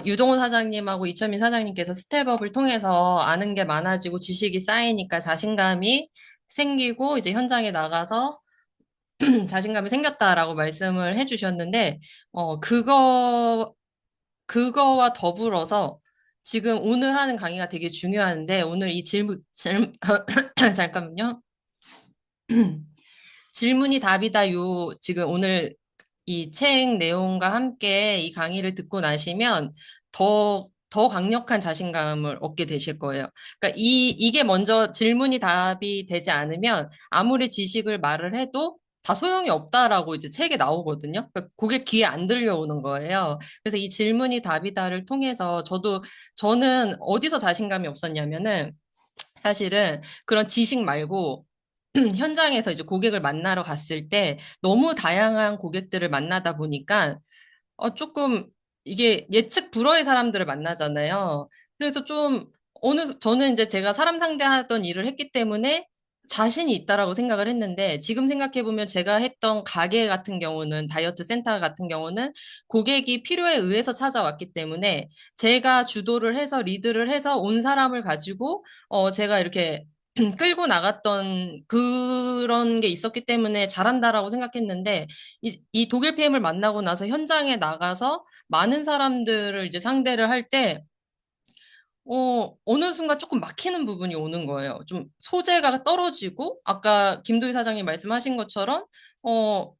유동훈 사장님하고 이철민 사장님께서 스텝업을 통해서 아는 게 많아지고 지식이 쌓이니까 자신감이 생기고 이제 현장에 나가서 자신감이 생겼다라고 말씀을 해주셨는데, 그거와 더불어서 지금 오늘 하는 강의가 되게 중요한데, 오늘 이 잠깐만요. 질문이 답이다. 지금 오늘 이 책 내용과 함께 이 강의를 듣고 나시면 더 강력한 자신감을 얻게 되실 거예요. 그러니까 이게 먼저 질문이 답이 되지 않으면 아무리 지식을 말을 해도 다 소용이 없다라고 이제 책에 나오거든요. 그러니까 그게 귀에 안 들려오는 거예요. 그래서 이 질문이 답이다를 통해서 저는 어디서 자신감이 없었냐면은 사실은 그런 지식 말고 현장에서 이제 고객을 만나러 갔을 때 너무 다양한 고객들을 만나다 보니까 조금 이게 예측 불허의 사람들을 만나잖아요. 그래서 저는 이제 제가 사람 상대하던 일을 했기 때문에 자신이 있다라고 생각을 했는데 지금 생각해보면 제가 했던 가게 같은 경우는 다이어트 센터 같은 경우는 고객이 필요에 의해서 찾아왔기 때문에 제가 주도를 해서 리드를 해서 온 사람을 가지고 제가 이렇게 끌고 나갔던 그런 게 있었기 때문에 잘한다라고 생각했는데 이 독일 PM을 만나고 나서 현장에 나가서 많은 사람들을 이제 상대를 할 때, 어느 순간 조금 막히는 부분이 오는 거예요. 좀 소재가 떨어지고, 아까 김도희 사장님 말씀하신 것처럼, 어,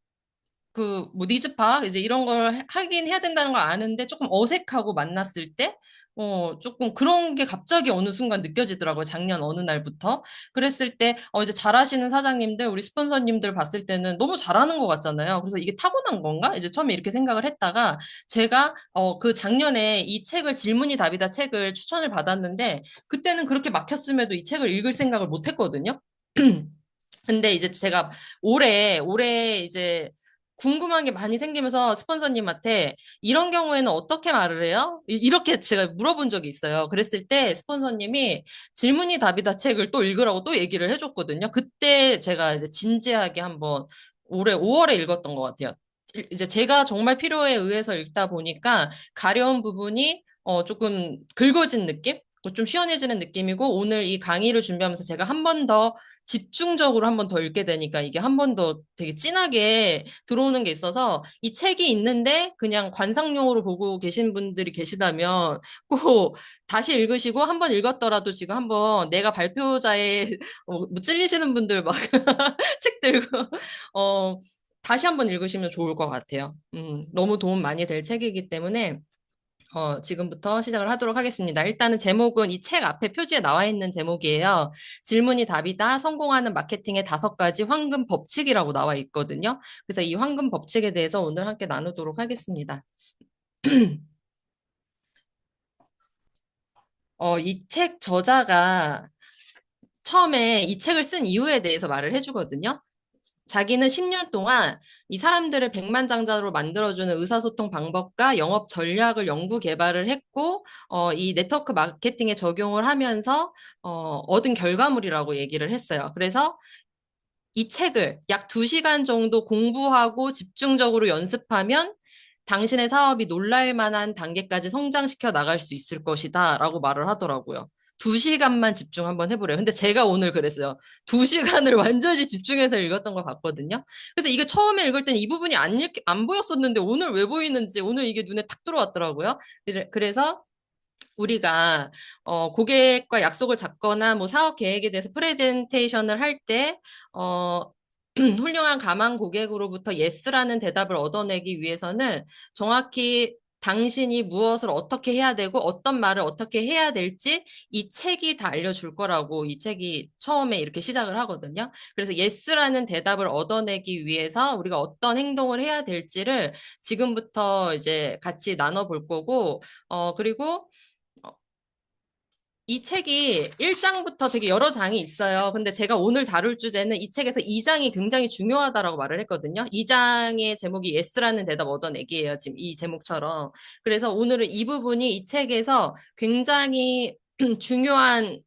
뭐, 니즈파, 이제 이런 걸 하긴 해야 된다는 걸 아는데 조금 어색하고 만났을 때, 조금 그런 게 갑자기 어느 순간 느껴지더라고요. 작년 어느 날부터. 그랬을 때, 이제 잘하시는 사장님들, 우리 스폰서님들 봤을 때는 너무 잘하는 것 같잖아요. 그래서 이게 타고난 건가? 이제 처음에 이렇게 생각을 했다가, 제가, 그 작년에 이 책을, 질문이 답이다 책을 추천을 받았는데, 그때는 그렇게 막혔음에도 이 책을 읽을 생각을 못 했거든요. 근데 이제 제가 올해 이제 궁금한 게 많이 생기면서 스폰서님한테 이런 경우에는 어떻게 말을 해요? 이렇게 제가 물어본 적이 있어요. 그랬을 때 스폰서님이 질문이 답이다 책을 또 읽으라고 또 얘기를 해줬거든요. 그때 제가 이제 진지하게 한번 올해 5월에 읽었던 것 같아요. 이제 제가 정말 필요에 의해서 읽다 보니까 가려운 부분이 조금 긁어진 느낌? 좀 시원해지는 느낌이고 오늘 이 강의를 준비하면서 제가 한 번 더 집중적으로 한 번 더 읽게 되니까 이게 한 번 더 되게 진하게 들어오는 게 있어서 이 책이 있는데 그냥 관상용으로 보고 계신 분들이 계시다면 꼭 다시 읽으시고 한 번 읽었더라도 지금 한번 내가 발표자의 뭐 찔리시는 분들 막 책 들고 어 다시 한 번 읽으시면 좋을 것 같아요. 너무 도움 많이 될 책이기 때문에 지금부터 시작을 하도록 하겠습니다. 일단은 제목은 이 책 앞에 표지에 나와 있는 제목이에요. 질문이 답이다. 성공하는 마케팅의 5가지 황금 법칙이라고 나와 있거든요. 그래서 이 황금 법칙에 대해서 오늘 함께 나누도록 하겠습니다. 이 책 저자가 처음에 이 책을 쓴 이유에 대해서 말을 해주거든요. 자기는 10년 동안 이 사람들을 백만장자로 만들어주는 의사소통 방법과 영업 전략을 연구 개발을 했고, 이 네트워크 마케팅에 적용을 하면서, 얻은 결과물이라고 얘기를 했어요. 그래서 이 책을 약 2시간 정도 공부하고 집중적으로 연습하면 당신의 사업이 놀랄 만한 단계까지 성장시켜 나갈 수 있을 것이다 라고 말을 하더라고요. 2시간만 집중 한번 해보래요. 근데 제가 오늘 그랬어요. 2시간을 완전히 집중해서 읽었던 걸 봤거든요. 그래서 이게 처음에 읽을 땐 이 부분이 안 보였었는데 오늘 왜 보이는지 오늘 이게 눈에 탁 들어왔더라고요. 그래서 우리가 고객과 약속을 잡거나 뭐 사업 계획에 대해서 프레젠테이션을 할 때 훌륭한 가망 고객으로부터 예스라는 대답을 얻어내기 위해서는 정확히 당신이 무엇을 어떻게 해야 되고 어떤 말을 어떻게 해야 될지 이 책이 다 알려줄 거라고 이 책이 처음에 이렇게 시작을 하거든요. 그래서 예스라는 대답을 얻어내기 위해서 우리가 어떤 행동을 해야 될지를 지금부터 이제 같이 나눠볼 거고, 그리고 이 책이 1장부터 되게 여러 장이 있어요. 근데 제가 오늘 다룰 주제는 이 책에서 2장이 굉장히 중요하다라고 말을 했거든요. 2장의 제목이 예스라는 대답 얻어내기예요. 지금 이 제목처럼. 그래서 오늘은 이 부분이 이 책에서 굉장히 중요한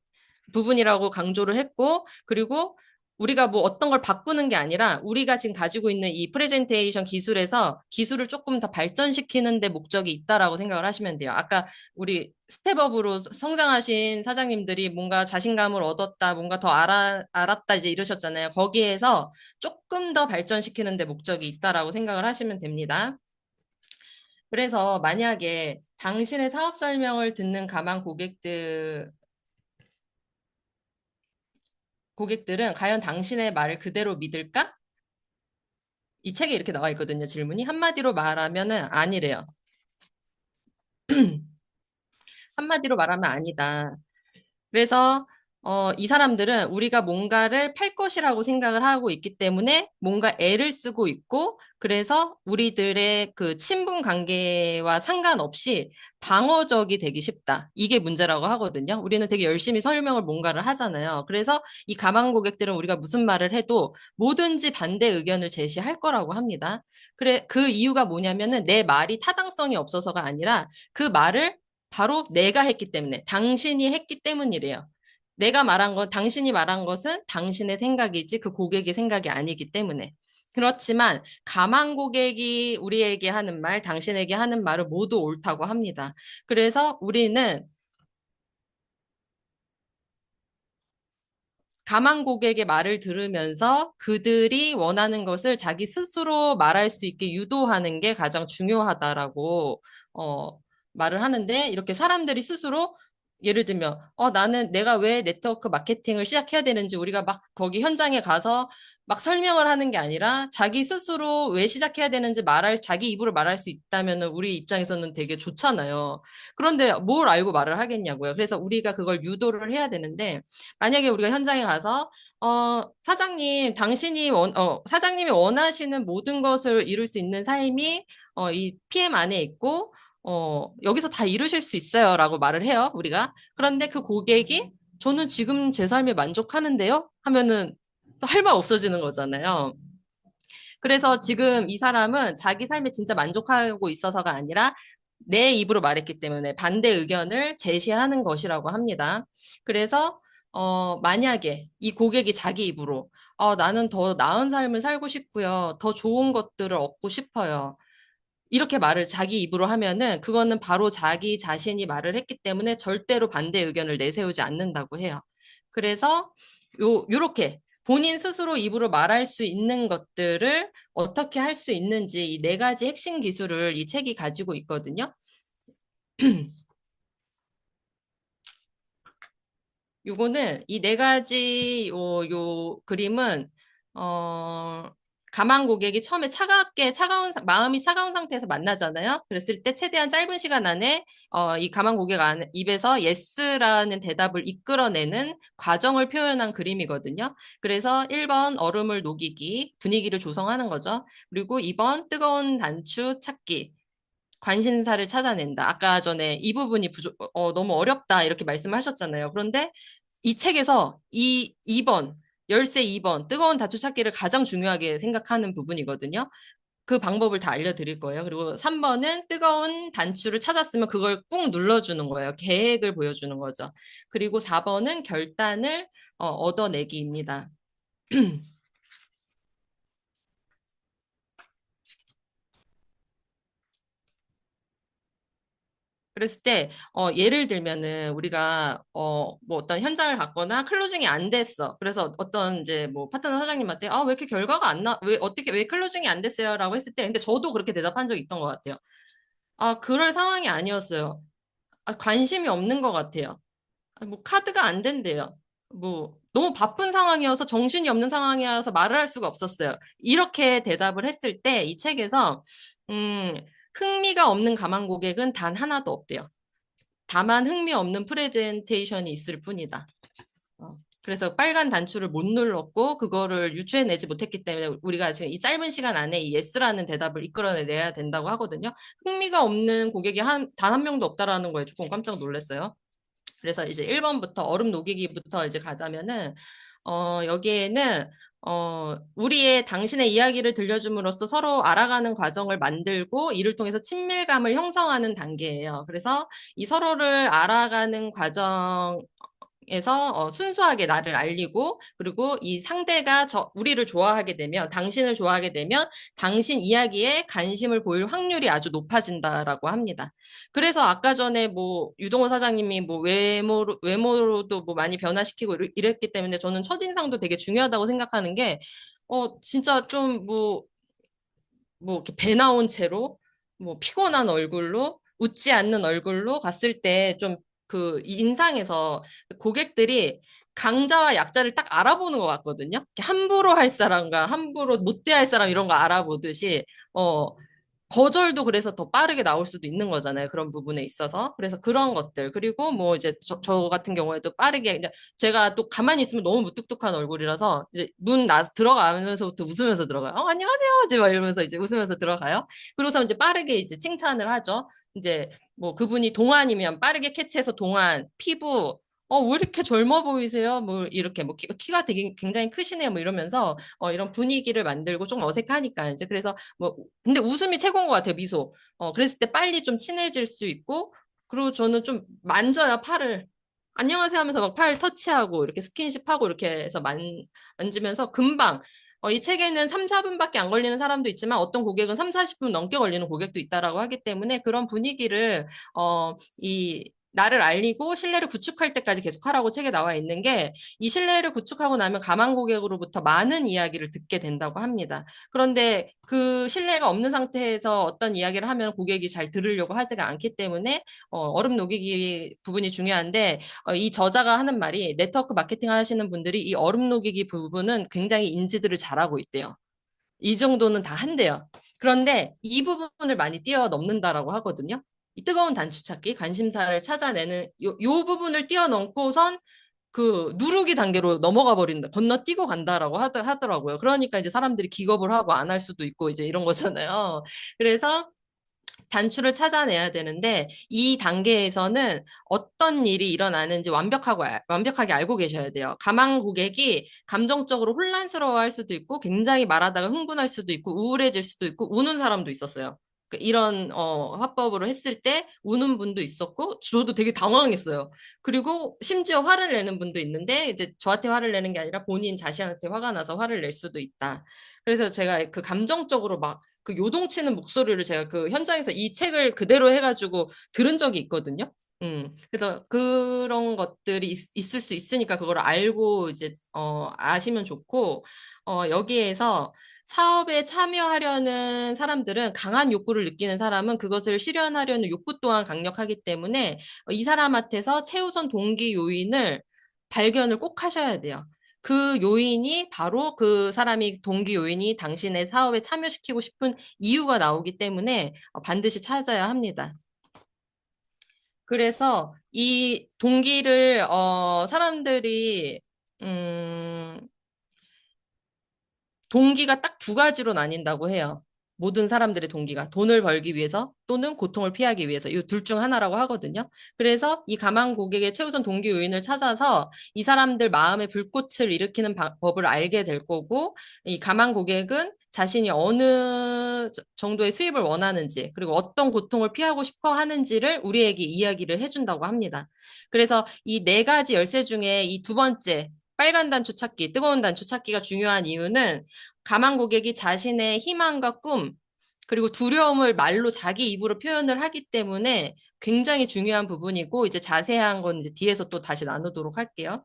부분이라고 강조를 했고, 그리고 우리가 뭐 어떤 걸 바꾸는 게 아니라 우리가 지금 가지고 있는 이 프레젠테이션 기술에서 기술을 조금 더 발전시키는 데 목적이 있다라고 생각을 하시면 돼요. 아까 우리 스텝업으로 성장하신 사장님들이 뭔가 자신감을 얻었다, 뭔가 더 알았다 이제 이러셨잖아요. 거기에서 조금 더 발전시키는 데 목적이 있다라고 생각을 하시면 됩니다. 그래서 만약에 당신의 사업 설명을 듣는 가망 고객들은 과연 당신의 말을 그대로 믿을까? 이 책에 이렇게 나와 있거든요, 질문이. 한마디로 말하면은 아니래요. 한마디로 말하면 아니다. 그래서 이 사람들은 우리가 뭔가를 팔 것이라고 생각을 하고 있기 때문에 뭔가 애를 쓰고 있고 그래서 우리들의 그 친분 관계와 상관없이 방어적이 되기 쉽다. 이게 문제라고 하거든요. 우리는 되게 열심히 설명을 뭔가를 하잖아요. 그래서 이 가망 고객들은 우리가 무슨 말을 해도 뭐든지 반대 의견을 제시할 거라고 합니다. 그래, 그 이유가 뭐냐면은 내 말이 타당성이 없어서가 아니라 그 말을 바로 내가 했기 때문에, 당신이 했기 때문이래요. 내가 말한 건, 당신이 말한 것은 당신의 생각이지 그 고객의 생각이 아니기 때문에. 그렇지만 가만 고객이 우리에게 하는 말, 당신에게 하는 말은 모두 옳다고 합니다. 그래서 우리는 가만 고객의 말을 들으면서 그들이 원하는 것을 자기 스스로 말할 수 있게 유도하는 게 가장 중요하다라고 어, 말을 하는데 이렇게 사람들이 스스로 예를 들면 나는 내가 왜 네트워크 마케팅을 시작해야 되는지 우리가 막 거기 현장에 가서 막 설명을 하는 게 아니라 자기 스스로 왜 시작해야 되는지 자기 입으로 말할 수 있다면 우리 입장에서는 되게 좋잖아요. 그런데 뭘 알고 말을 하겠냐고요. 그래서 우리가 그걸 유도를 해야 되는데 만약에 우리가 현장에 가서 사장님, 사장님이 원하시는 모든 것을 이룰 수 있는 삶이 이 PM 안에 있고 여기서 다 이루실 수 있어요라고 말을 해요, 우리가. 그런데 그 고객이 저는 지금 제 삶에 만족하는데요? 하면은 또 할 말 없어지는 거잖아요. 그래서 지금 이 사람은 자기 삶에 진짜 만족하고 있어서가 아니라 내 입으로 말했기 때문에 반대 의견을 제시하는 것이라고 합니다. 그래서 만약에 이 고객이 자기 입으로 나는 더 나은 삶을 살고 싶고요. 더 좋은 것들을 얻고 싶어요. 이렇게 말을 자기 입으로 하면은 그거는 바로 자기 자신이 말을 했기 때문에 절대로 반대 의견을 내세우지 않는다고 해요. 그래서 요렇게 본인 스스로 입으로 말할 수 있는 것들을 어떻게 할 수 있는지 이 네 가지 핵심 기술을 이 책이 가지고 있거든요. 요거는 이 네 가지 요 그림은 어 가만 고객이 처음에 마음이 차가운 상태에서 만나잖아요. 그랬을 때 최대한 짧은 시간 안에 이 가만 고객 입에서 예스라는 대답을 이끌어내는 과정을 표현한 그림이거든요. 그래서 1번 얼음을 녹이기, 분위기를 조성하는 거죠. 그리고 2번 뜨거운 단추 찾기. 관심사를 찾아낸다. 아까 전에 이 부분이 너무 어렵다 이렇게 말씀하셨잖아요. 그런데 이 책에서 이 2번, 열쇠 2번, 뜨거운 다투 찾기를 가장 중요하게 생각하는 부분이거든요. 그 방법을 다 알려드릴 거예요. 그리고 3번은 뜨거운 단추를 찾았으면 그걸 꾹 눌러주는 거예요. 계획을 보여주는 거죠. 그리고 4번은 결단을 얻어내기입니다. 그랬을 때, 예를 들면은 우리가, 뭐 어떤 현장을 갔거나 클로징이 안 됐어. 그래서 어떤 이제 뭐 파트너 사장님한테, 왜 이렇게 결과가 안 왜 클로징이 안 됐어요? 라고 했을 때, 근데 저도 그렇게 대답한 적이 있던 것 같아요. 그럴 상황이 아니었어요. 관심이 없는 것 같아요. 뭐 카드가 안 된대요. 뭐 너무 바쁜 상황이어서 정신이 없는 상황이어서 말을 할 수가 없었어요. 이렇게 대답을 했을 때 이 책에서, 음, 흥미가 없는 가망 고객은 단 하나도 없대요. 다만 흥미없는 프레젠테이션이 있을 뿐이다. 그래서 빨간 단추를 못 눌렀고 그거를 유추해내지 못했기 때문에 우리가 지금 이 짧은 시간 안에 이 예스라는 대답을 이끌어내야 된다고 하거든요. 흥미가 없는 고객이 단 한 명도 없다라는 거에 조금 깜짝 놀랐어요. 그래서 이제 1번부터 얼음 녹이기부터 이제 가자면은 여기에는 우리의 당신의 이야기를 들려줌으로써 서로 알아가는 과정을 만들고 이를 통해서 친밀감을 형성하는 단계예요. 그래서 이 서로를 알아가는 과정에 통해서 순수하게 나를 알리고 그리고 이 상대가 우리를 좋아하게 되면 당신을 좋아하게 되면 당신 이야기에 관심을 보일 확률이 아주 높아진다라고 합니다. 그래서 아까 전에 뭐 유동호 사장님이 뭐 외모로도 뭐 많이 변화시키고 이랬기 때문에 저는 첫인상도 되게 중요하다고 생각하는 게 진짜 좀 뭐 이렇게 배 나온 채로 뭐 피곤한 얼굴로 웃지 않는 얼굴로 갔을 때 좀 그 인상에서 고객들이 강자와 약자를 딱 알아보는 것 같거든요. 이렇게 함부로 할 사람과 함부로 못 대할 사람 이런 거 알아보듯이 어 거절도 그래서 더 빠르게 나올 수도 있는 거잖아요. 그런 부분에 있어서. 그래서 그런 것들. 그리고 뭐 이제 저 같은 경우에도 빠르게, 이제 제가 또 가만히 있으면 너무 무뚝뚝한 얼굴이라서 이제 들어가면서부터 웃으면서 들어가요. 안녕하세요. 이제 막 이러면서 이제 웃으면서 들어가요. 그러고서 이제 빠르게 이제 칭찬을 하죠. 이제 뭐 그분이 동안이면 빠르게 캐치해서 동안, 피부, 왜 이렇게 젊어 보이세요? 뭐, 이렇게, 뭐, 키가 되게 굉장히 크시네요. 뭐, 이러면서, 이런 분위기를 만들고 좀 어색하니까, 이제, 그래서, 뭐, 근데 웃음이 최고인 것 같아요, 미소. 그랬을 때 빨리 좀 친해질 수 있고, 그리고 저는 좀 만져요, 팔을. 안녕하세요 하면서 막 팔 터치하고, 이렇게 스킨십하고, 이렇게 해서 만지면서 금방, 이 책에는 3, 4분밖에 안 걸리는 사람도 있지만 어떤 고객은 3, 40분 넘게 걸리는 고객도 있다라고 하기 때문에 그런 분위기를, 나를 알리고 신뢰를 구축할 때까지 계속 하라고 책에 나와 있는 게 이 신뢰를 구축하고 나면 가망 고객으로부터 많은 이야기를 듣게 된다고 합니다. 그런데 그 신뢰가 없는 상태에서 어떤 이야기를 하면 고객이 잘 들으려고 하지가 않기 때문에 얼음 녹이기 부분이 중요한데 이 저자가 하는 말이 네트워크 마케팅 하시는 분들이 이 얼음 녹이기 부분은 굉장히 인지들을 잘하고 있대요. 이 정도는 다 한대요. 그런데 이 부분을 많이 뛰어넘는다라고 하거든요. 이 뜨거운 단추 찾기, 관심사를 찾아내는 요 부분을 뛰어넘고선 그 누르기 단계로 넘어가 버린다, 건너뛰고 간다라고 하더라고요. 그러니까 이제 사람들이 기겁을 하고 안 할 수도 있고 이제 이런 거잖아요. 그래서 단추를 찾아내야 되는데 이 단계에서는 어떤 일이 일어나는지 완벽하게 알고 계셔야 돼요. 가망 고객이 감정적으로 혼란스러워할 수도 있고 굉장히 말하다가 흥분할 수도 있고 우울해질 수도 있고 우는 사람도 있었어요. 이런 화법으로 했을 때 우는 분도 있었고 저도 되게 당황했어요. 그리고 심지어 화를 내는 분도 있는데 이제 저한테 화를 내는 게 아니라 본인 자신한테 화가 나서 화를 낼 수도 있다. 그래서 제가 그 감정적으로 막 그 요동치는 목소리를 제가 그 현장에서 이 책을 그대로 해가지고 들은 적이 있거든요. 그래서 그런 것들이 있을 수 있으니까 그걸 알고 이제, 아시면 좋고, 여기에서 사업에 참여하려는 사람들은 강한 욕구를 느끼는 사람은 그것을 실현하려는 욕구 또한 강력하기 때문에 이 사람한테서 최우선 동기 요인을 발견을 꼭 하셔야 돼요. 그 요인이 바로 그 사람이 동기 요인이 당신의 사업에 참여시키고 싶은 이유가 나오기 때문에 반드시 찾아야 합니다. 그래서 이 동기를 사람들이 음, 동기가 딱 두 가지로 나뉜다고 해요. 모든 사람들의 동기가 돈을 벌기 위해서 또는 고통을 피하기 위해서 이 둘 중 하나라고 하거든요. 그래서 이 가망 고객의 최우선 동기 요인을 찾아서 이 사람들 마음의 불꽃을 일으키는 법을 알게 될 거고 이 가망 고객은 자신이 어느 정도의 수입을 원하는지 그리고 어떤 고통을 피하고 싶어 하는지를 우리에게 이야기를 해준다고 합니다. 그래서 이 네 가지 열쇠 중에 이 두 번째 빨간 단추 찾기, 뜨거운 단추 찾기가 중요한 이유는 가망 고객이 자신의 희망과 꿈, 그리고 두려움을 말로 자기 입으로 표현을 하기 때문에 굉장히 중요한 부분이고, 이제 자세한 건 이제 뒤에서 또 다시 나누도록 할게요.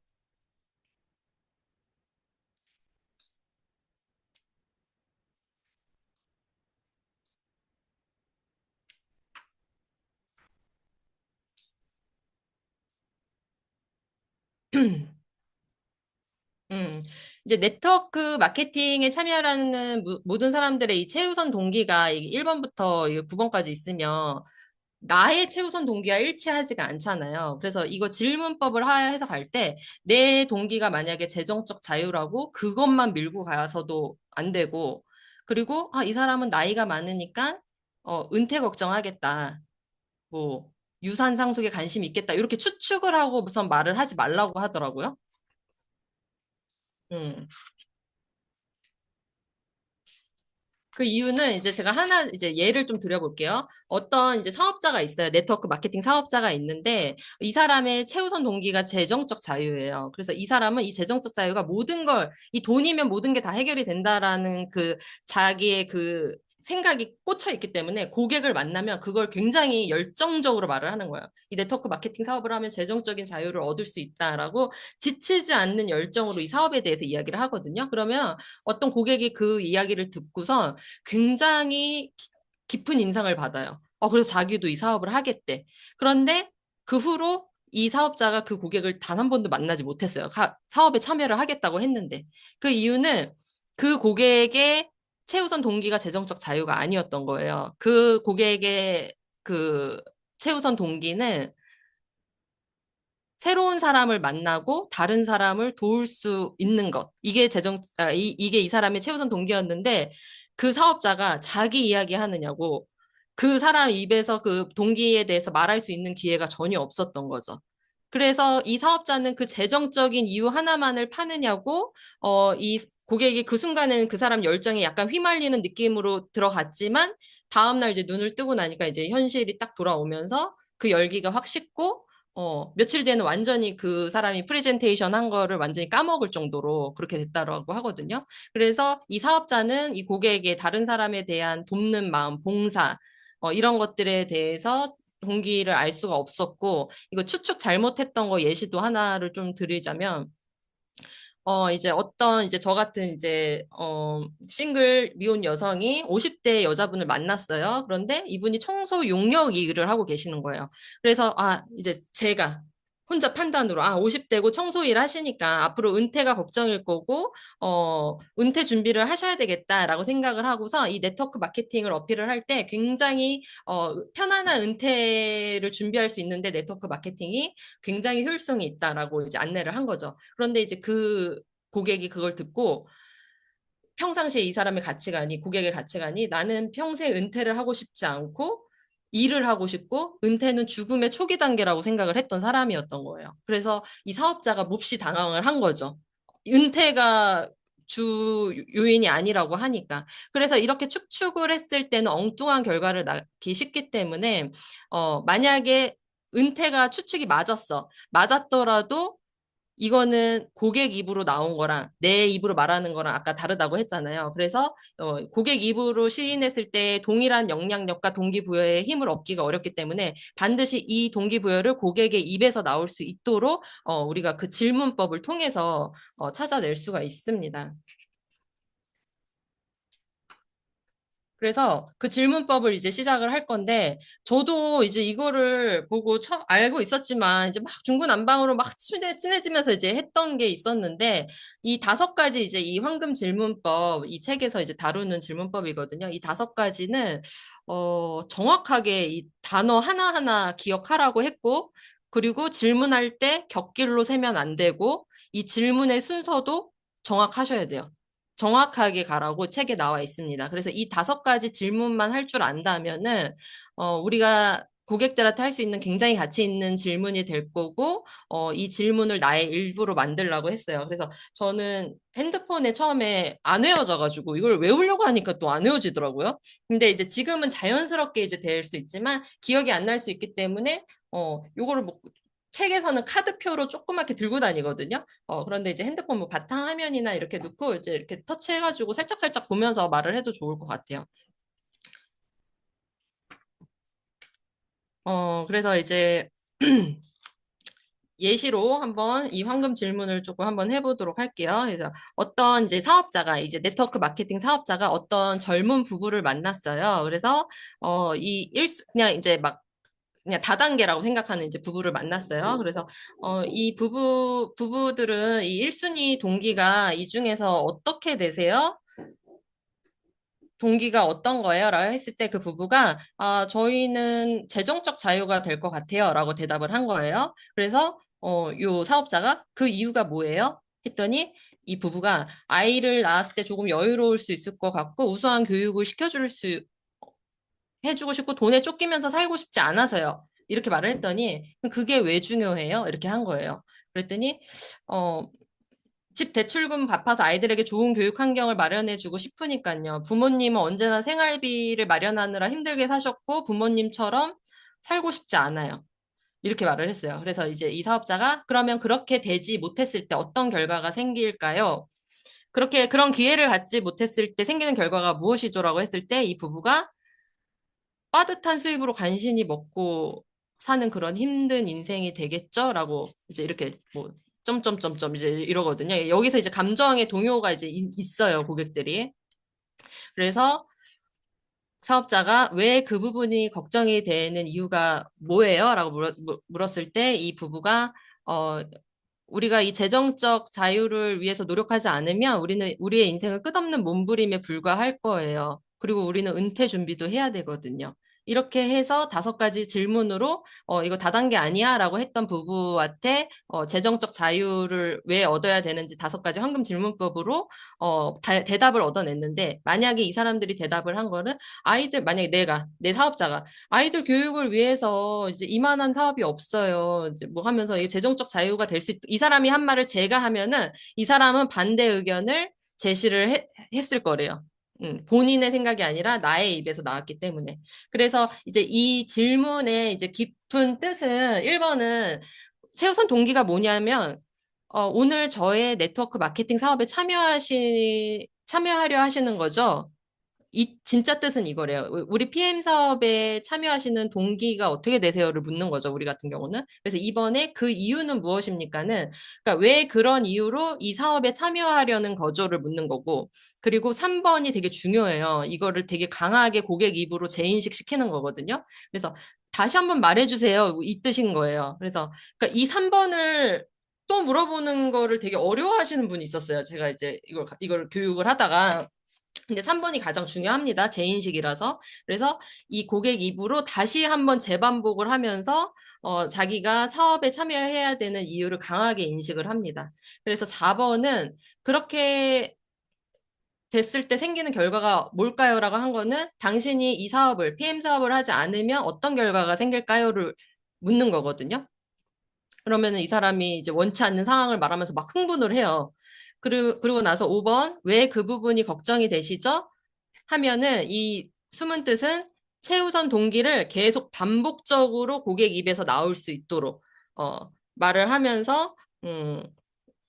음, 이제 네트워크 마케팅에 참여하는 모든 사람들의 이 최우선 동기가 1번부터 9번까지 있으면 나의 최우선 동기와 일치하지가 않잖아요. 그래서 이거 질문법을 해석할 때 내 동기가 만약에 재정적 자유라고 그것만 밀고 가서도 안 되고 그리고 이 사람은 나이가 많으니까 은퇴 걱정하겠다. 뭐 유산 상속에 관심이 있겠다. 이렇게 추측을 하고 우선 말을 하지 말라고 하더라고요. 음. 그 이유는 이제 제가 하나 이제 예를 좀 드려볼게요. 어떤 이제 사업자가 있어요. 네트워크 마케팅 사업자가 있는데 이 사람의 최우선 동기가 재정적 자유예요. 그래서 이 사람은 이 재정적 자유가 모든 걸, 이 돈이면 모든 게 다 해결이 된다라는 그 자기의 그 생각이 꽂혀 있기 때문에 고객을 만나면 그걸 굉장히 열정적으로 말을 하는 거예요. 이 네트워크 마케팅 사업을 하면 재정적인 자유를 얻을 수 있다라고 지치지 않는 열정으로 이 사업에 대해서 이야기를 하거든요. 그러면 어떤 고객이 그 이야기를 듣고서 굉장히 깊은 인상을 받아요. 그래서 자기도 이 사업을 하겠대. 그런데 그 후로 이 사업자가 그 고객을 단 한 번도 만나지 못했어요. 사업에 참여를 하겠다고 했는데. 그 이유는 그 고객의 최우선 동기가 재정적 자유가 아니었던 거예요. 그 고객의 그 최우선 동기는 새로운 사람을 만나고 다른 사람을 도울 수 있는 것. 이게 이 사람의 최우선 동기였는데 그 사업자가 자기 이야기 하느냐고 그 사람 입에서 그 동기에 대해서 말할 수 있는 기회가 전혀 없었던 거죠. 그래서 이 사업자는 그 재정적인 이유 하나만을 파느냐고, 이 고객이 그 순간에는 그 사람 열정에 약간 휘말리는 느낌으로 들어갔지만, 다음날 이제 눈을 뜨고 나니까 이제 현실이 딱 돌아오면서 그 열기가 확 식고, 며칠 뒤에는 완전히 그 사람이 프레젠테이션 한 거를 완전히 까먹을 정도로 그렇게 됐다라고 하거든요. 그래서 이 사업자는 이 고객에게 다른 사람에 대한 돕는 마음, 봉사, 이런 것들에 대해서 동기를 알 수가 없었고, 이거 추측 잘못했던 거 예시도 하나를 좀 드리자면, 이제 어떤 이제 저 같은 이제 싱글 미혼 여성이 50대 여자분을 만났어요. 그런데 이분이 청소 용역 일을 하고 계시는 거예요. 그래서 이제 제가 혼자 판단으로 50대고 청소 일 하시니까 앞으로 은퇴가 걱정일 거고 은퇴 준비를 하셔야 되겠다라고 생각을 하고서 이 네트워크 마케팅을 어필을 할 때 굉장히 편안한 은퇴를 준비할 수 있는데 네트워크 마케팅이 굉장히 효율성이 있다라고 이제 안내를 한 거죠. 그런데 이제 그 고객이 그걸 듣고 평상시에 이 사람의 가치관이, 고객의 가치관이 나는 평생 은퇴를 하고 싶지 않고 일을 하고 싶고 은퇴는 죽음의 초기 단계라고 생각을 했던 사람이었던 거예요. 그래서 이 사업자가 몹시 당황을 한 거죠. 은퇴가 주 요인이 아니라고 하니까. 그래서 이렇게 축축을 했을 때는 엉뚱한 결과를 낳기 쉽기 때문에 만약에 은퇴가 추측이 맞았더라도 이거는 고객 입으로 나온 거랑 내 입으로 말하는 거랑 아까 다르다고 했잖아요. 그래서 고객 입으로 시인했을 때 동일한 영향력과 동기부여의 힘을 얻기가 어렵기 때문에 반드시 이 동기부여를 고객의 입에서 나올 수 있도록 우리가 그 질문법을 통해서 찾아낼 수가 있습니다. 그래서 그 질문법을 이제 시작을 할 건데, 저도 이제 이거를 보고 알고 있었지만, 이제 막 중구난방으로 막 친해지면서 이제 했던 게 있었는데, 이 5가지 이제 이 황금 질문법, 이 책에서 이제 다루는 질문법이거든요. 이 5가지는, 정확하게 이 단어 하나하나 기억하라고 했고, 그리고 질문할 때 격길로 세면 안 되고, 이 질문의 순서도 정확하셔야 돼요. 정확하게 가라고 책에 나와 있습니다. 그래서 이 5가지 질문만 할 줄 안다면은, 우리가 고객들한테 할 수 있는 굉장히 가치 있는 질문이 될 거고, 이 질문을 나의 일부로 만들라고 했어요. 그래서 저는 핸드폰에 처음에 안 외워져가지고 이걸 외우려고 하니까 또 안 외워지더라고요. 근데 이제 지금은 자연스럽게 이제 될 수 있지만 기억이 안 날 수 있기 때문에, 요거를 뭐 책에서는 카드표로 조그맣게 들고 다니거든요. 그런데 이제 핸드폰 뭐 바탕화면이나 이렇게 놓고 이제 이렇게 터치해가지고 살짝살짝 보면서 말을 해도 좋을 것 같아요. 그래서 이제 예시로 한번 이 황금 질문을 조금 한번 해보도록 할게요. 그래서 어떤 이제 사업자가 이제 네트워크 마케팅 사업자가 어떤 젊은 부부를 만났어요. 그래서 그냥 이제 막 그냥 다단계라고 생각하는 이제 부부를 만났어요. 그래서 이 부부들은 이 1순위 동기가 이 중에서 어떻게 되세요? 동기가 어떤 거예요? 라고 했을 때 그 부부가 저희는 재정적 자유가 될 것 같아요. 라고 대답을 한 거예요. 그래서 요 사업자가 그 이유가 뭐예요? 했더니 이 부부가 아이를 낳았을 때 조금 여유로울 수 있을 것 같고 우수한 교육을 해주고 싶고 돈에 쫓기면서 살고 싶지 않아서요. 이렇게 말을 했더니 그게 왜 중요해요? 이렇게 한 거예요. 그랬더니 어 집 대출금 갚아서 아이들에게 좋은 교육 환경을 마련해주고 싶으니까요. 부모님은 언제나 생활비를 마련하느라 힘들게 사셨고 부모님처럼 살고 싶지 않아요. 이렇게 말을 했어요. 그래서 이제 이 사업자가 그러면 그렇게 되지 못했을 때 어떤 결과가 생길까요? 그렇게 그런 기회를 갖지 못했을 때 생기는 결과가 무엇이죠라고 했을 때 이 부부가 빠듯한 수입으로 간신히 먹고 사는 그런 힘든 인생이 되겠죠라고 이제 이렇게 뭐 점점점점 이제 이러거든요. 여기서 이제 감정의 동요가 이제 있어요, 고객들이. 그래서 사업자가 왜 그 부분이 걱정이 되는 이유가 뭐예요? 라고 물었을 때 이 부부가 어, 우리가 이 재정적 자유를 위해서 노력하지 않으면 우리의 인생은 끝없는 몸부림에 불과할 거예요. 그리고 우리는 은퇴 준비도 해야 되거든요. 이렇게 해서 5가지 질문으로 이거 다단계 아니야? 라고 했던 부부한테 재정적 자유를 왜 얻어야 되는지 5가지 황금 질문법으로 대답을 얻어냈는데 만약에 이 사람들이 대답을 한 거는 만약에 내 사업자가 아이들 교육을 위해서 이제 이만한 사업이 없어요. 이제 뭐 하면서 이 재정적 자유가 될 수 이 사람이 한 말을 제가 하면은 이 사람은 반대 의견을 제시를 했을 거래요. 본인의 생각이 아니라 나의 입에서 나왔기 때문에. 그래서 이제 이 질문의 이제 깊은 뜻은 1번은 최우선 동기가 뭐냐면 오늘 저의 네트워크 마케팅 사업에 참여하려 하시는 거죠. 이 진짜 뜻은 이거래요. 우리 PM 사업에 참여하시는 동기가 어떻게 되세요를 묻는 거죠. 우리 같은 경우는. 그래서 이번에 그 이유는 무엇입니까는 그러니까 왜 그런 이유로 이 사업에 참여하려는 거죠를 묻는 거고 그리고 3번이 되게 중요해요. 이거를 되게 강하게 고객 입으로 재인식 시키는 거거든요. 그래서 다시 한번 말해주세요. 이 뜻인 거예요. 그래서 그러니까 이 3번을 또 물어보는 거를 되게 어려워하시는 분이 있었어요. 제가 이제 이걸 교육을 하다가 근데 3번이 가장 중요합니다. 재인식이라서. 그래서 이 고객 입으로 다시 한번 재반복을 하면서 자기가 사업에 참여해야 되는 이유를 강하게 인식을 합니다. 그래서 4번은 그렇게 됐을 때 생기는 결과가 뭘까요? 라고 한 거는 당신이 이 사업을, PM 사업을 하지 않으면 어떤 결과가 생길까요?를 묻는 거거든요. 그러면은 이 사람이 이제 원치 않는 상황을 말하면서 막 흥분을 해요. 그리고 나서 5번, 왜 그 부분이 걱정이 되시죠? 하면은 이 숨은 뜻은 최우선 동기를 계속 반복적으로 고객 입에서 나올 수 있도록 말을 하면서 음,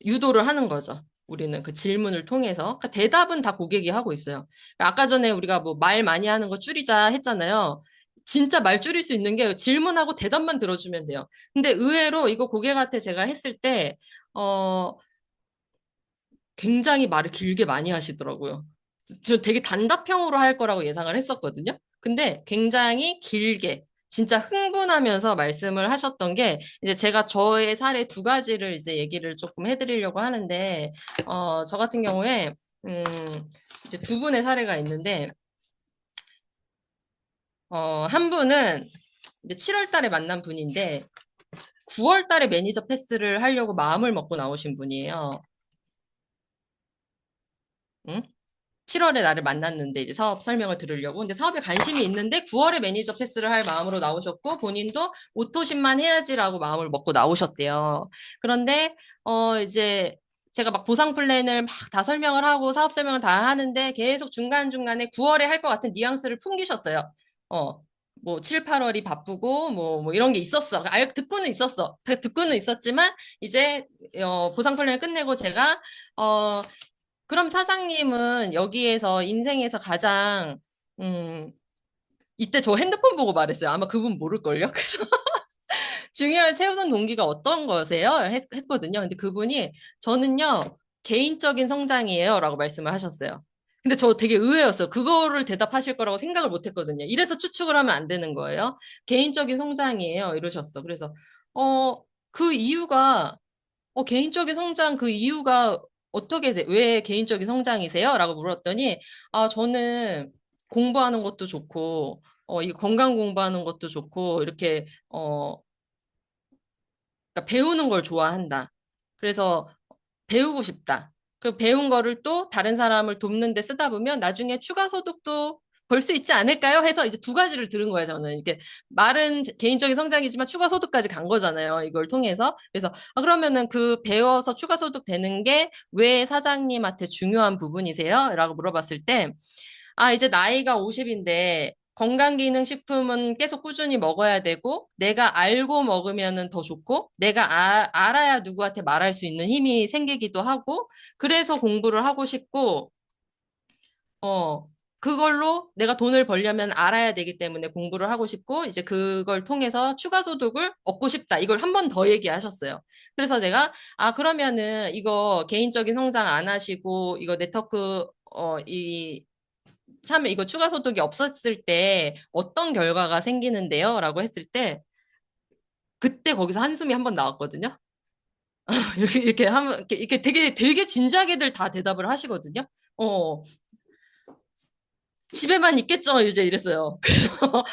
유도를 하는 거죠. 우리는 그 질문을 통해서. 그러니까 대답은 다 고객이 하고 있어요. 그러니까 아까 전에 우리가 뭐 말 많이 하는 거 줄이자 했잖아요. 진짜 말 줄일 수 있는 게 질문하고 대답만 들어주면 돼요. 근데 의외로 이거 고객한테 제가 했을 때, 굉장히 말을 길게 많이 하시더라고요. 저 되게 단답형으로 할 거라고 예상을 했었거든요. 근데 굉장히 길게, 진짜 흥분하면서 말씀을 하셨던 게, 이제 제가 저의 사례 2가지를 이제 얘기를 조금 해드리려고 하는데, 저 같은 경우에, 음, 이제 2분의 사례가 있는데, 한 분은 이제 7월 달에 만난 분인데, 9월 달에 매니저 패스를 하려고 마음을 먹고 나오신 분이에요. 응? 7월에 나를 만났는데 이제 사업 설명을 들으려고. 근데 사업에 관심이 있는데 9월에 매니저 패스를 할 마음으로 나오셨고 본인도 오토신만 해야지라고 마음을 먹고 나오셨대요. 그런데 이제 제가 막 보상 플랜을 막 다 설명을 하고 사업 설명을 다 하는데 계속 중간중간에 9월에 할 것 같은 뉘앙스를 풍기셨어요. 뭐 7, 8월이 바쁘고 뭐 이런 게 있었어. 듣고는 있었어. 듣고는 있었지만 이제 보상 플랜을 끝내고 제가 어 그럼 사장님은 여기에서 인생에서 가장 음 이때 저 핸드폰 보고 말했어요. 아마 그분 모를걸요. 그래서 중요한 최우선 동기가 어떤 거세요? 했거든요. 근데 그분이 저는요 개인적인 성장이에요 라고 말씀을 하셨어요. 근데 저 되게 의외였어요. 그거를 대답하실 거라고 생각을 못 했거든요. 이래서 추측을 하면 안 되는 거예요. 개인적인 성장이에요 이러셨어. 그래서 그 이유가 개인적인 성장 그 이유가 왜 개인적인 성장이세요? 라고 물었더니, 저는 공부하는 것도 좋고, 이 건강 공부하는 것도 좋고, 이렇게, 그러니까 배우는 걸 좋아한다. 그래서 배우고 싶다. 그 배운 거를 또 다른 사람을 돕는 데 쓰다 보면 나중에 추가 소득도 벌 수 있지 않을까요? 해서 이제 두 가지를 들은 거예요, 저는. 이게 말은 개인적인 성장이지만 추가 소득까지 간 거잖아요, 이걸 통해서. 그래서, 아, 그러면은 그 배워서 추가 소득 되는 게 왜 사장님한테 중요한 부분이세요? 라고 물어봤을 때, 아, 이제 나이가 50인데 건강기능식품은 계속 꾸준히 먹어야 되고 내가 알고 먹으면은 더 좋고 내가 알아야 누구한테 말할 수 있는 힘이 생기기도 하고 그래서 공부를 하고 싶고 어, 그걸로 내가 돈을 벌려면 알아야 되기 때문에 공부를 하고 싶고, 이제 그걸 통해서 추가 소득을 얻고 싶다. 이걸 한 번 더 얘기하셨어요. 그래서 내가, 아, 그러면은 이거 개인적인 성장 안 하시고, 이거 네트워크, 참 이거 추가 소득이 없었을 때 어떤 결과가 생기는데요? 라고 했을 때, 그때 거기서 한숨이 한 번 나왔거든요. 이렇게 하면, 이렇게 되게 진지하게들 다 대답을 하시거든요. 어, 집에만 있겠죠, 이제 이랬어요. 그래서,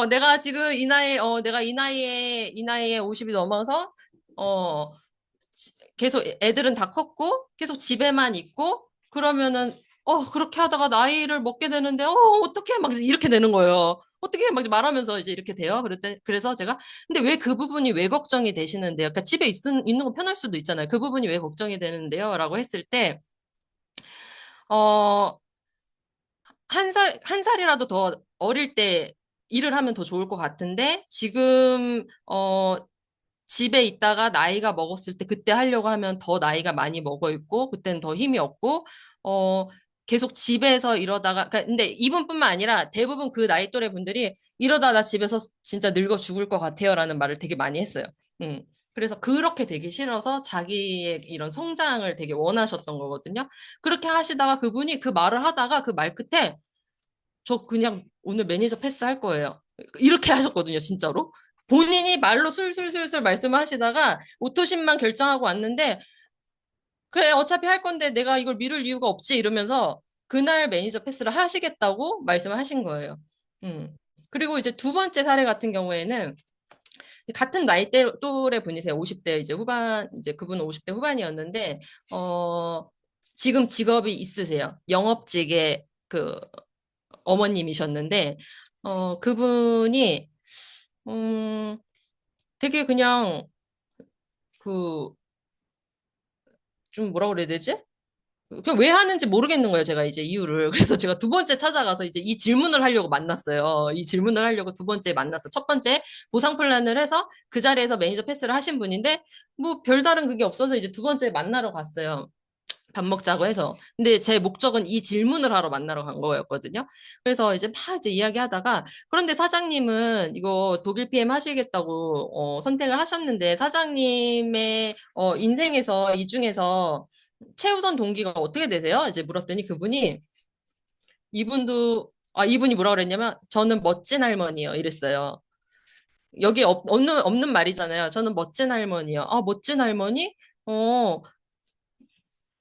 내가 지금 내가 이 나이에 50이 넘어서, 어, 계속 애들은 다 컸고, 계속 집에만 있고, 그러면은, 그렇게 하다가 나이를 먹게 되는데, 어떻게 막 이렇게 되는 거예요. 어떻게 막 말하면서 이제 이렇게 돼요. 그래서 제가, 근데 왜 그 부분이 왜 걱정이 되시는데요? 그러니까 집에 있는 건 편할 수도 있잖아요. 그 부분이 왜 걱정이 되는데요? 라고 했을 때, 어, 한 살이라도 더 어릴 때 일을 하면 더 좋을 것 같은데, 지금, 집에 있다가 나이가 먹었을 때 그때 하려고 하면 더 나이가 많이 먹어 있고, 그때는 더 힘이 없고, 어, 계속 집에서 이러다가, 근데 이분뿐만 아니라 대부분 그 나이 또래 분들이 이러다 나 집에서 진짜 늙어 죽을 것 같아요 라는 말을 되게 많이 했어요. 음. 그래서 그렇게 되기 싫어서 자기의 이런 성장을 되게 원하셨던 거거든요. 그렇게 하시다가 그분이 그 말을 하다가 그 말 끝에 저 그냥 오늘 매니저 패스할 거예요. 이렇게 하셨거든요, 진짜로. 본인이 말로 술술술술 말씀을 하시다가 오토심만 결정하고 왔는데, 그래, 어차피 할 건데 내가 이걸 미룰 이유가 없지, 이러면서 그날 매니저 패스를 하시겠다고 말씀을 하신 거예요. 음. 그리고 이제 두 번째 사례 같은 경우에는 같은 나이대 또래 분이세요. 50대 이제 후반, 이제 그분은 50대 후반이었는데, 어, 지금 직업이 있으세요. 영업직의 그 어머님이셨는데, 그분이, 음, 되게 그냥, 그, 좀 뭐라 그래야 되지? 그냥 왜 하는지 모르겠는 거예요, 제가 이제 이유를. 그래서 제가 두 번째 찾아가서 이제 이 질문을 하려고 만났어요. 이 질문을 하려고 두 번째 만났어. 첫 번째 보상 플랜을 해서 그 자리에서 매니저 패스를 하신 분인데, 뭐 별다른 그게 없어서 이제 두 번째 만나러 갔어요. 밥 먹자고 해서. 근데 제 목적은 이 질문을 하러 만나러 간 거였거든요. 그래서 이제 막 이제 이야기하다가, 그런데 사장님은 이거 독일 PM 하시겠다고, 선택을 하셨는데, 사장님의, 인생에서 이 중에서 채우던 동기가 어떻게 되세요? 이제 물었더니 그분이, 이분이 뭐라 그랬냐면, 저는 멋진 할머니요. 이랬어요. 여기 없는 말이잖아요. 저는 멋진 할머니요. 아, 멋진 할머니? 어,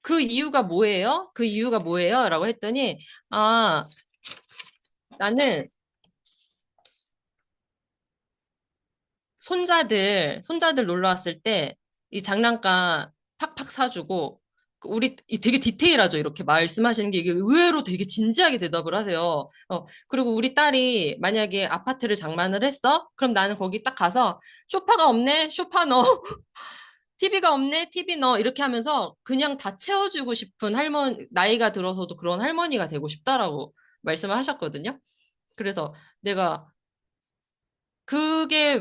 그 이유가 뭐예요? 그 이유가 뭐예요? 라고 했더니, 아, 나는 손자들 놀러 왔을 때, 이 장난감 팍팍 사주고, 우리 되게 디테일하죠. 이렇게 말씀하시는 게 이게 의외로 되게 진지하게 대답을 하세요. 그리고 우리 딸이 만약에 아파트를 장만을 했어? 그럼 나는 거기 딱 가서 소파가 없네? 소파 넣어. TV가 없네? TV 넣어. 이렇게 하면서 그냥 다 채워주고 싶은 나이가 들어서도 그런 할머니가 되고 싶다라고 말씀을 하셨거든요. 그래서 내가 그게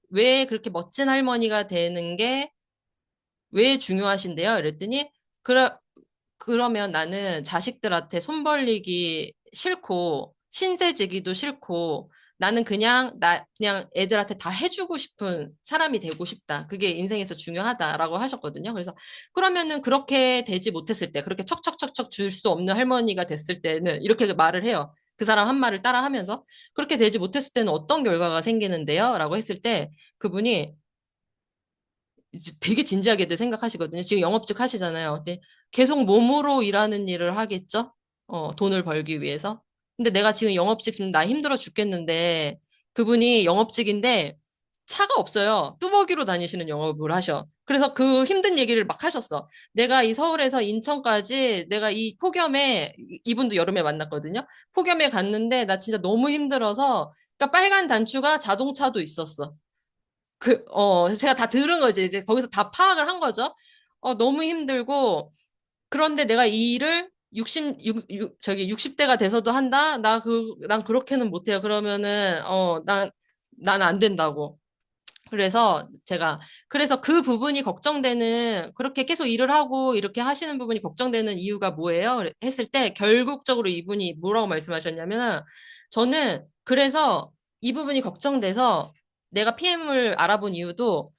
왜 그렇게 멋진 할머니가 되는 게 왜 중요하신데요? 이랬더니, 그러면 나는 자식들한테 손 벌리기 싫고, 신세지기도 싫고, 나는 그냥 애들한테 다 해주고 싶은 사람이 되고 싶다. 그게 인생에서 중요하다라고 하셨거든요. 그래서, 그러면은 그렇게 되지 못했을 때, 그렇게 척척척척 줄 수 없는 할머니가 됐을 때는, 이렇게 말을 해요. 그 사람 한 말을 따라 하면서, 그렇게 되지 못했을 때는 어떤 결과가 생기는데요? 라고 했을 때, 그분이 이제 되게 진지하게들 생각하시거든요. 지금 영업직 하시잖아요. 근데 계속 몸으로 일하는 일을 하겠죠? 돈을 벌기 위해서. 근데 내가 지금 영업직 지금 나 힘들어 죽겠는데 그분이 영업직인데 차가 없어요. 뚜벅이로 다니시는 영업을 하셔. 그래서 그 힘든 얘기를 막 하셨어. 내가 이 서울에서 인천까지 내가 이 폭염에 이분도 여름에 만났거든요. 폭염에 갔는데 나 진짜 너무 힘들어서 그러니까 빨간 단추가 자동차도 있었어. 제가 다 들은 거지. 이제 거기서 다 파악을 한 거죠. 너무 힘들고 그런데 내가 이 일을 60대가 돼서도 한다? 난 그렇게는 못해요. 그러면은, 난 안 된다고. 그래서 그래서 그 부분이 걱정되는, 그렇게 계속 일을 하고 이렇게 하시는 부분이 걱정되는 이유가 뭐예요? 했을 때, 결국적으로 이분이 뭐라고 말씀하셨냐면은, 저는 그래서 이 부분이 걱정돼서 내가 PM을 알아본 이유도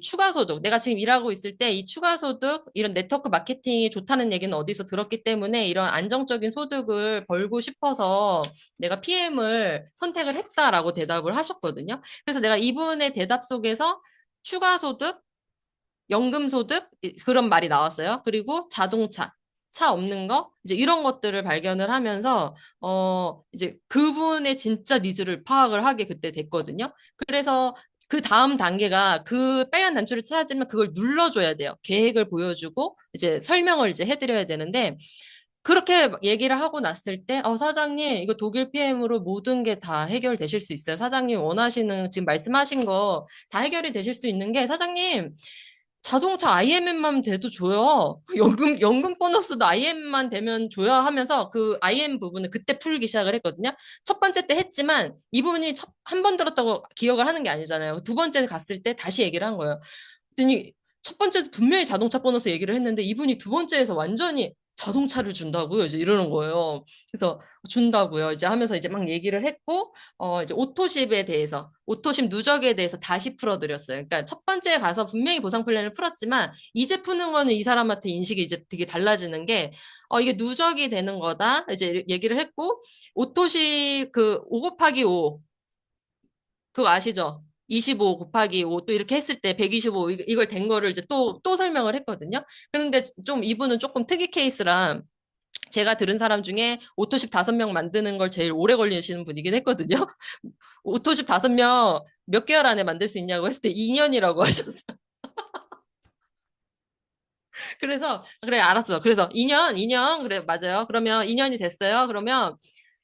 추가 소득, 내가 지금 일하고 있을 때 이 추가 소득, 이런 네트워크 마케팅이 좋다는 얘기는 어디서 들었기 때문에 이런 안정적인 소득을 벌고 싶어서 내가 PM을 선택을 했다라고 대답을 하셨거든요. 그래서 내가 이분의 대답 속에서 추가 소득, 연금 소득 그런 말이 나왔어요. 그리고 자동차, 차 없는 거 이제 이런 것들을 발견을 하면서 이제 그분의 진짜 니즈를 파악을 하게 그때 됐거든요. 그래서 그 다음 단계가 그 빨간 단추를 찾으면 그걸 눌러줘야 돼요. 계획을 보여주고 이제 설명을 이제 해드려야 되는데 그렇게 얘기를 하고 났을 때, 사장님, 이거 독일 PM으로 모든 게 다 해결되실 수 있어요. 사장님 원하시는, 지금 말씀하신 거 다 해결이 되실 수 있는 게, 사장님, 자동차 IM만 돼도 줘요. 연금 보너스도 IM만 되면 줘요 하면서 그 IM 부분을 그때 풀기 시작을 했거든요. 첫 번째 때 했지만 이 부분이 한 번 들었다고 기억을 하는 게 아니잖아요. 두 번째 갔을 때 다시 얘기를 한 거예요. 그랬더니 첫 번째도 분명히 자동차 보너스 얘기를 했는데 이분이 두 번째에서 완전히 자동차를 준다고요? 이제 이러는 거예요. 그래서 준다고요. 이제 하면서 이제 막 얘기를 했고, 이제 오토십에 대해서, 오토십 누적에 대해서 다시 풀어드렸어요. 그러니까 첫 번째 가서 분명히 보상 플랜을 풀었지만, 이제 푸는 거는 이 사람한테 인식이 이제 되게 달라지는 게, 이게 누적이 되는 거다. 이제 얘기를 했고, 오토십 그 5 곱하기 5, 그거 아시죠? 25 곱하기 5 또 이렇게 했을 때 125 이걸 된 거를 이제 또 설명을 했거든요. 그런데 좀 이분은 조금 특이 케이스라 제가 들은 사람 중에 오토십 5명 만드는 걸 제일 오래 걸리시는 분이긴 했거든요. 오토십 5명 몇 개월 안에 만들 수 있냐고 했을 때 2년이라고 하셨어요. 그래서 그래 알았어. 그래서 2년 그래 맞아요. 그러면 2년이 됐어요. 그러면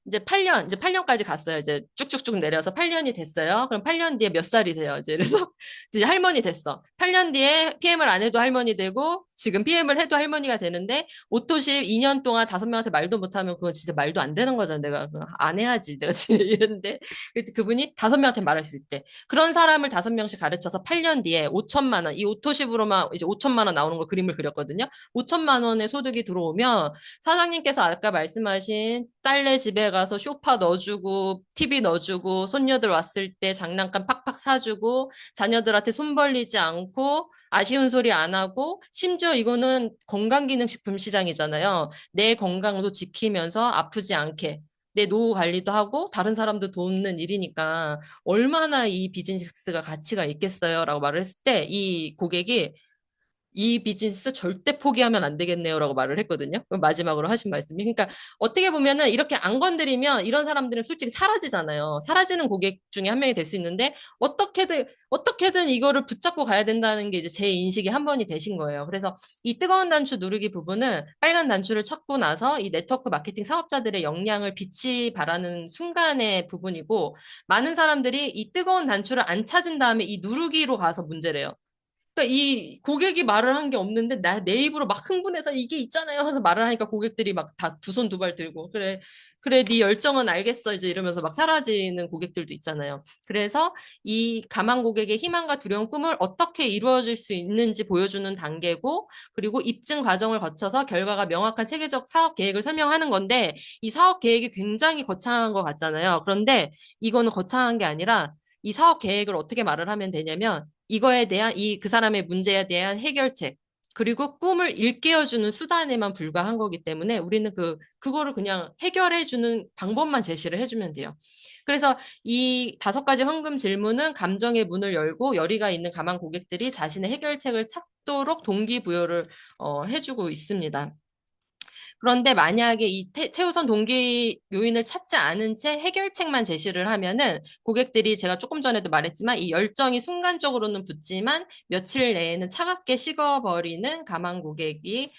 이제 8년까지 갔어요. 이제 쭉쭉쭉 내려서 8년이 됐어요. 그럼 8년 뒤에 몇 살이세요? 이제 그래서 이제 할머니 됐어. 8년 뒤에 PM을 안 해도 할머니 되고 지금 PM을 해도 할머니가 되는데 오토십 2년 동안 5명한테 말도 못하면 그건 진짜 말도 안 되는 거잖아. 내가 그거 안 해야지. 내가 진짜 이랬는데 그분이 5명한테 말할 수 있대. 그런 사람을 5명씩 가르쳐서 8년 뒤에 5천만 원, 이 오토십으로만 이제 5천만 원 나오는 거 그림을 그렸거든요. 5천만 원의 소득이 들어오면 사장님께서 아까 말씀하신 딸네 집에 가서 쇼파 넣어주고, TV 넣어주고, 손녀들 왔을 때 장난감 팍팍 사주고, 자녀들한테 손 벌리지 않고, 아쉬운 소리 안 하고, 심지어 이거는 건강기능식품 시장이잖아요. 내 건강도 지키면서 아프지 않게. 내 노후 관리도 하고 다른 사람도 돕는 일이니까 얼마나 이 비즈니스가 가치가 있겠어요? 라고 말을 했을 때 이 고객이 이 비즈니스 절대 포기하면 안 되겠네요라고 말을 했거든요. 마지막으로 하신 말씀이. 그러니까 어떻게 보면은 이렇게 안 건드리면 이런 사람들은 솔직히 사라지잖아요. 사라지는 고객 중에 한 명이 될 수 있는데 어떻게든 이거를 붙잡고 가야 된다는 게 이제 제 인식이 한 번이 되신 거예요. 그래서 이 뜨거운 단추 누르기 부분은 빨간 단추를 찾고 나서 이 네트워크 마케팅 사업자들의 역량을 빛이 발하는 순간의 부분이고 많은 사람들이 이 뜨거운 단추를 안 찾은 다음에 이 누르기로 가서 문제래요. 그러니까 이 고객이 말을 한 게 없는데 내 입으로 막 흥분해서 이게 있잖아요 하면서 말을 하니까 고객들이 막 다 두 손 두 발 들고 그래 네 열정은 알겠어 이제 이러면서 막 사라지는 고객들도 있잖아요. 그래서 이 가망 고객의 희망과 두려운 꿈을 어떻게 이루어질 수 있는지 보여주는 단계고 그리고 입증 과정을 거쳐서 결과가 명확한 체계적 사업 계획을 설명하는 건데 이 사업 계획이 굉장히 거창한 것 같잖아요. 그런데 이거는 거창한 게 아니라 이 사업 계획을 어떻게 말을 하면 되냐면 이거에 대한 그 사람의 문제에 대한 해결책 그리고 꿈을 일깨워주는 수단에만 불과한 거기 때문에 우리는 그거를 그냥 해결해주는 방법만 제시를 해주면 돼요. 그래서 이 5가지 황금 질문은 감정의 문을 열고 열의가 있는 가망 고객들이 자신의 해결책을 찾도록 동기부여를 해주고 있습니다. 그런데 만약에 이 최우선 동기 요인을 찾지 않은 채 해결책만 제시를 하면은 고객들이 제가 조금 전에도 말했지만 이 열정이 순간적으로는 붙지만 며칠 내에는 차갑게 식어버리는 가망 고객이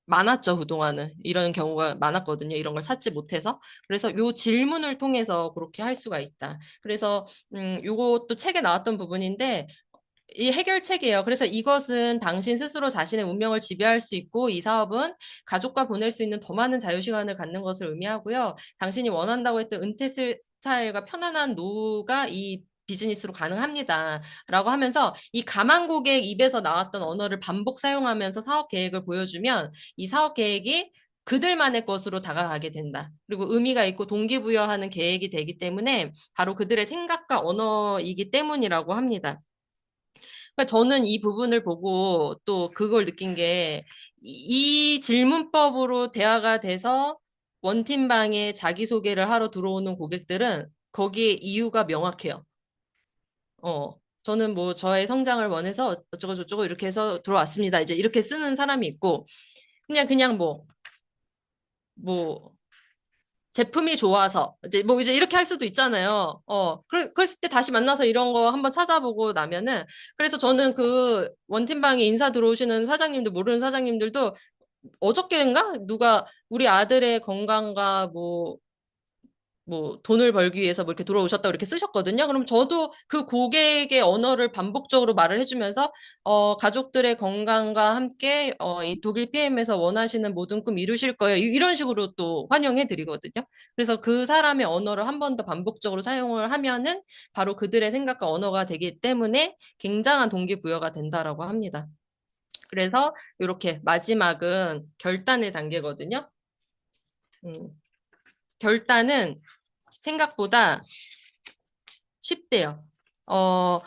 많았죠, 그동안은. 이런 경우가 많았거든요. 이런 걸 찾지 못해서. 그래서 요 질문을 통해서 그렇게 할 수가 있다. 그래서, 요것도 책에 나왔던 부분인데, 이 해결책이에요. 그래서 이것은 당신 스스로 자신의 운명을 지배할 수 있고 이 사업은 가족과 보낼 수 있는 더 많은 자유시간을 갖는 것을 의미하고요. 당신이 원한다고 했던 은퇴 스타일과 편안한 노후가 이 비즈니스로 가능합니다. 라고 하면서 이 가망 고객 입에서 나왔던 언어를 반복 사용하면서 사업 계획을 보여주면 이 사업 계획이 그들만의 것으로 다가가게 된다. 그리고 의미가 있고 동기부여하는 계획이 되기 때문에 바로 그들의 생각과 언어이기 때문이라고 합니다. 그러니까 저는 이 부분을 보고 또 그걸 느낀 게 이 질문법으로 대화가 돼서 원팀방에 자기소개를 하러 들어오는 고객들은 거기에 이유가 명확해요. 저는 뭐 저의 성장을 원해서 어쩌고 저쩌고 이렇게 해서 들어왔습니다. 이제 이렇게 쓰는 사람이 있고 그냥 뭐 제품이 좋아서 이제 뭐 이제 이렇게 할 수도 있잖아요. 그랬을 때 다시 만나서 이런 거 한번 찾아보고 나면은 그래서 저는 그 원팀방에 인사 들어오시는 사장님들 모르는 사장님들도 어저께인가 누가 우리 아들의 건강과 뭐 돈을 벌기 위해서 뭐 이렇게 돌아오셨다고 이렇게 쓰셨거든요. 그럼 저도 그 고객의 언어를 반복적으로 말을 해주면서 가족들의 건강과 함께 이 독일 PM에서 원하시는 모든 꿈 이루실 거예요. 이런 식으로 또 환영해 드리거든요. 그래서 그 사람의 언어를 한 번 더 반복적으로 사용을 하면은 바로 그들의 생각과 언어가 되기 때문에 굉장한 동기부여가 된다라고 합니다. 그래서 이렇게 마지막은 결단의 단계거든요. 음, 결단은 생각보다 쉽대요. 어,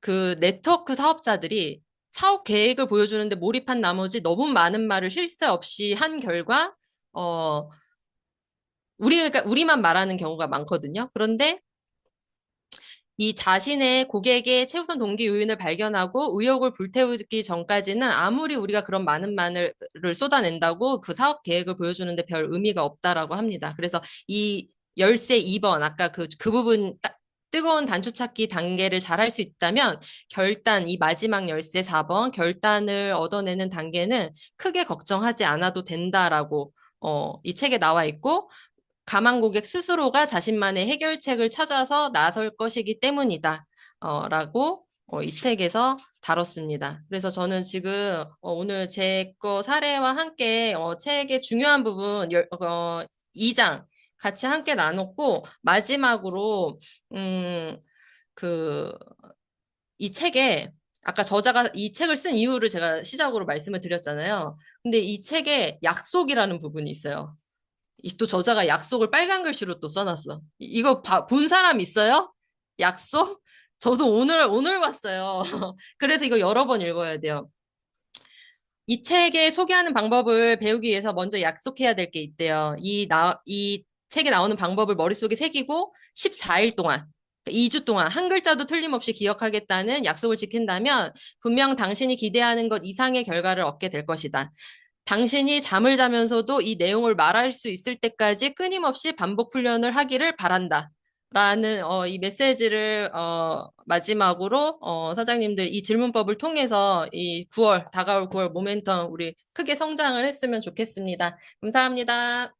그 네트워크 사업자들이 사업 계획을 보여주는데 몰입한 나머지 너무 많은 말을 쉴 새 없이 한 결과, 어, 우리만 말하는 경우가 많거든요. 그런데 이 자신의 고객의 최우선 동기 요인을 발견하고 의욕을 불태우기 전까지는 아무리 우리가 그런 많은 말을 쏟아낸다고 그 사업 계획을 보여주는데 별 의미가 없다라고 합니다. 그래서 이 열쇠 2번, 아까 그 부분 뜨거운 단추 찾기 단계를 잘 할 수 있다면 결단, 이 마지막 열쇠 4번, 결단을 얻어내는 단계는 크게 걱정하지 않아도 된다라고 이 책에 나와 있고 가망 고객 스스로가 자신만의 해결책을 찾아서 나설 것이기 때문이다. 라고 이 책에서 다뤘습니다. 그래서 저는 지금 오늘 제 거 사례와 함께 책의 중요한 부분 2장 같이 함께 나눴고 마지막으로 음, 그, 이 책에 아까 저자가 이 책을 쓴 이유를 제가 시작으로 말씀을 드렸잖아요. 근데 이 책에 약속이라는 부분이 있어요. 이 또 저자가 약속을 빨간 글씨로 또 써놨어. 이거 본 사람 있어요? 약속? 저도 오늘 봤어요. 그래서 이거 여러 번 읽어야 돼요. 이 책에 소개하는 방법을 배우기 위해서 먼저 약속해야 될 게 있대요. 이 책에 나오는 방법을 머릿속에 새기고 14일 동안, 2주 동안 한 글자도 틀림없이 기억하겠다는 약속을 지킨다면 분명 당신이 기대하는 것 이상의 결과를 얻게 될 것이다. 당신이 잠을 자면서도 이 내용을 말할 수 있을 때까지 끊임없이 반복 훈련을 하기를 바란다. 라는 이 메시지를 마지막으로 사장님들 이 질문법을 통해서 이 9월 다가올 9월 모멘텀 우리 크게 성장을 했으면 좋겠습니다. 감사합니다.